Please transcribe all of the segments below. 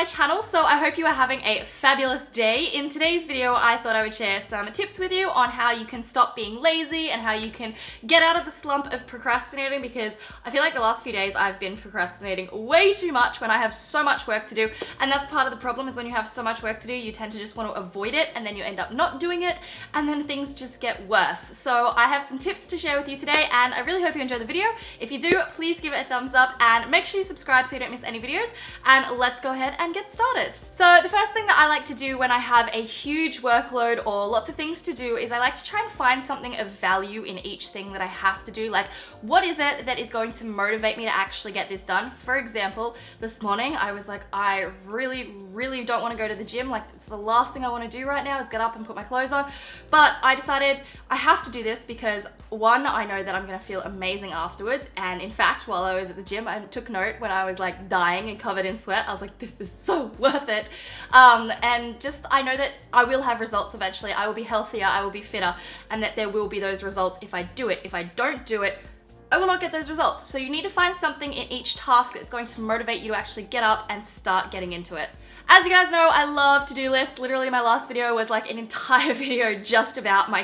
my channel. So I hope you are having a fabulous day. In today's video, I thought I would share some tips with you on how you can stop being lazy and how you can get out of the slump of procrastinating, because I feel like the last few days I've been procrastinating way too much when I have so much work to do. And that's part of the problem, is when you have so much work to do, you tend to just want to avoid it, and then you end up not doing it, and then things just get worse. So I have some tips to share with you today, and I really hope you enjoy the video. If you do, please give it a thumbs up and make sure you subscribe so you don't miss any videos, and let's go ahead and get started. So the first thing that I like to do when I have a huge workload or lots of things to do is I like to try and find something of value in each thing that I have to do. Like, what is it that is going to motivate me to actually get this done? For example, this morning I was like, I really don't want to go to the gym. Like, it's the last thing I want to do right now is get up and put my clothes on. But I decided I have to do this because, one, I know that I'm going to feel amazing afterwards. And in fact, while I was at the gym, I took note when I was like dying and covered in sweat. I was like, this is so worth it. And just, I know that I will have results eventually. I will be healthier, I will be fitter, and that there will be those results if I do it. If I don't do it, I will not get those results. So you need to find something in each task that's going to motivate you to actually get up and start getting into it. As you guys know, I love to-do lists. Literally, my last video was like an entire video just about my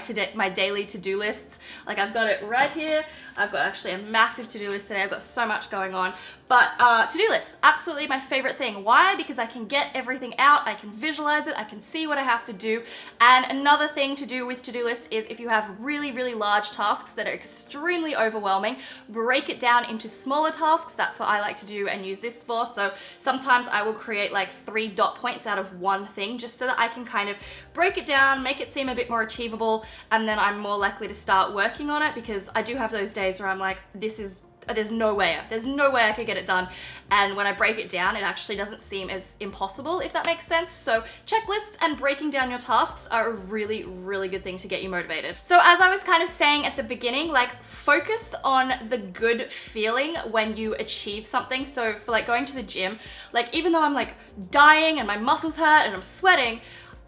daily to-do lists. Like, I've got it right here. I've got actually a massive to-do list today. I've got so much going on. But to-do lists, absolutely my favorite thing. Why? Because I can get everything out, I can visualize it, I can see what I have to do. And another thing to do with to-do lists is, if you have really large tasks that are extremely overwhelming, break it down into smaller tasks. That's what I like to do and use this for. So sometimes I will create like 3 dot points out of one thing, just so that I can kind of break it down, make it seem a bit more achievable, and then I'm more likely to start working on it, because I do have those days where I'm like, there's no way I could get it done. And when I break it down, it actually doesn't seem as impossible, if that makes sense. So checklists and breaking down your tasks are a really good thing to get you motivated. So as I was kind of saying at the beginning, like, focus on the good feeling when you achieve something. So for like going to the gym, like, even though I'm like dying and my muscles hurt and I'm sweating,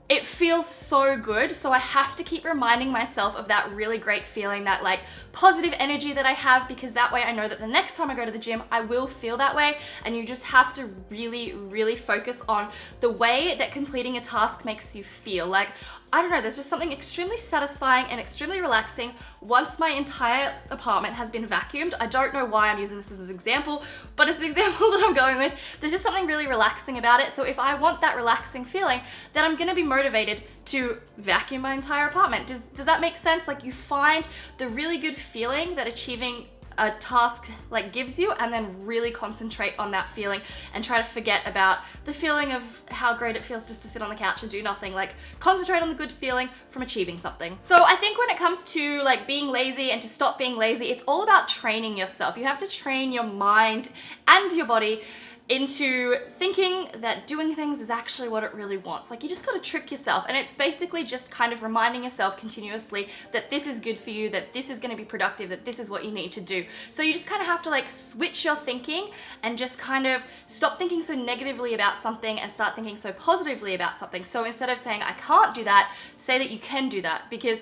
it feels so good. So I have to keep reminding myself of that really great feeling, that like positive energy that I have, because that way I know that the next time I go to the gym, I will feel that way. And you just have to really focus on the way that completing a task makes you feel. Like, I don't know, there's just something extremely satisfying and extremely relaxing once my entire apartment has been vacuumed. I don't know why I'm using this as an example, but it's the example that I'm going with. There's just something really relaxing about it. So if I want that relaxing feeling, then I'm gonna be motivated to vacuum my entire apartment. Does that make sense? Like, you find the really good feeling that achieving a task like gives you, and then really concentrate on that feeling and try to forget about the feeling of how great it feels just to sit on the couch and do nothing. Like, concentrate on the good feeling from achieving something. So I think when it comes to like being lazy and to stop being lazy, it's all about training yourself. You have to train your mind and your body into thinking that doing things is actually what it really wants. Like, you just gotta trick yourself, and it's basically just kind of reminding yourself continuously that this is good for you, that this is gonna be productive, that this is what you need to do. So you just kind of have to like switch your thinking and just kind of stop thinking so negatively about something and start thinking so positively about something. So instead of saying I can't do that, say that you can do that. Because,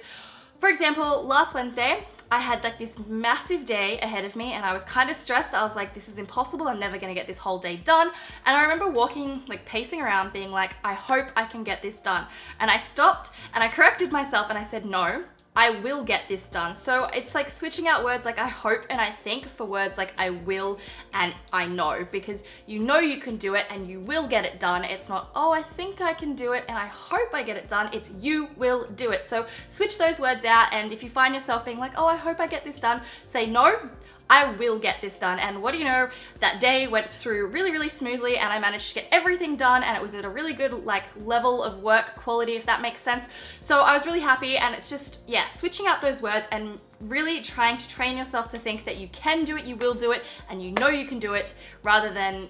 for example, last Wednesday, I had like this massive day ahead of me, and I was kind of stressed. I was like, this is impossible. I'm never gonna get this whole day done. And I remember walking, like pacing around, being like, I hope I can get this done. And I stopped and I corrected myself and I said, no, I will get this done. So it's like switching out words like I hope and I think for words like I will and I know, because you know you can do it and you will get it done. It's not, oh, I think I can do it and I hope I get it done. It's you will do it. So switch those words out, and if you find yourself being like, oh, I hope I get this done, say no, I will get this done. And what do you know, that day went through really smoothly, and I managed to get everything done, and it was at a really good like level of work quality, if that makes sense. So I was really happy, and it's just, yeah, switching out those words and really trying to train yourself to think that you can do it, you will do it, and you know you can do it, rather than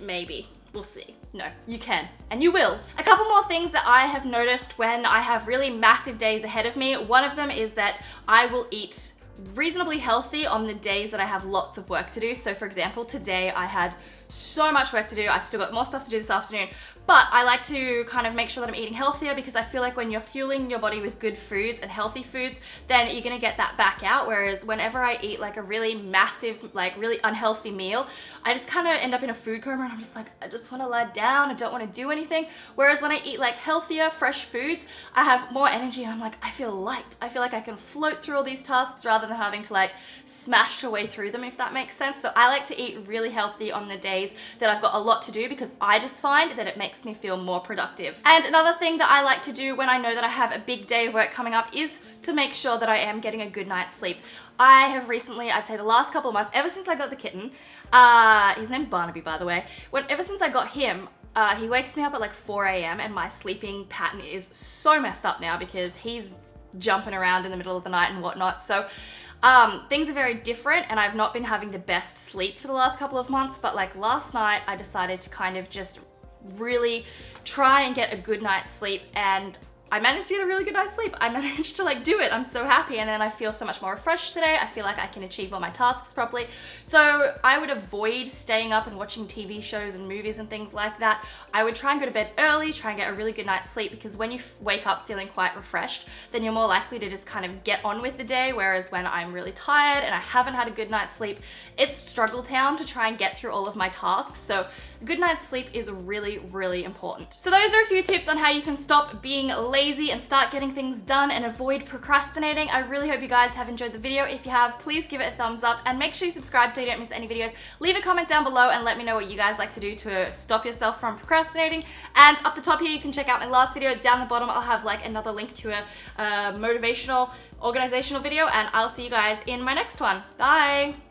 maybe. We'll see. No, you can, and you will. A couple more things that I have noticed when I have really massive days ahead of me. One of them is that I will eat reasonably healthy on the days that I have lots of work to do. So for example, today I had so much work to do. I've still got more stuff to do this afternoon, but I like to kind of make sure that I'm eating healthier, because I feel like when you're fueling your body with good foods and healthy foods, then you're gonna get that back out. Whereas whenever I eat like a really massive, like really unhealthy meal, I just kind of end up in a food coma, and I'm just like, I just want to lie down, I don't want to do anything. Whereas when I eat like healthier, fresh foods, I have more energy, and I'm like, I feel light. I feel like I can float through all these tasks rather than having to like smash your way through them, if that makes sense. So I like to eat really healthy on the days that I've got a lot to do, because I just find that it makes me feel more productive. And another thing that I like to do when I know that I have a big day of work coming up is to make sure that I am getting a good night's sleep. I have recently, I'd say the last couple of months, ever since I got the kitten, his name's Barnaby, by the way, ever since I got him, he wakes me up at like 4 a.m. and my sleeping pattern is so messed up now because he's jumping around in the middle of the night and whatnot. So things are very different, and I've not been having the best sleep for the last couple of months, but like last night I decided to kind of just really try and get a good night's sleep, and I managed to get a really good night's sleep. I managed to like do it. I'm so happy, and then I feel so much more refreshed today. I feel like I can achieve all my tasks properly. So I would avoid staying up and watching TV shows and movies and things like that. I would try and go to bed early, try and get a really good night's sleep, because when you wake up feeling quite refreshed, then you're more likely to just kind of get on with the day. Whereas when I'm really tired and I haven't had a good night's sleep, it's struggle town to try and get through all of my tasks. So a good night's sleep is really, really important. So those are a few tips on how you can stop being lazy and start getting things done and avoid procrastinating. I really hope you guys have enjoyed the video. If you have, please give it a thumbs up, and make sure you subscribe so you don't miss any videos. Leave a comment down below and let me know what you guys like to do to stop yourself from procrastinating. And up the top here, you can check out my last video. Down the bottom, I'll have like another link to a motivational, organizational video, and I'll see you guys in my next one. Bye!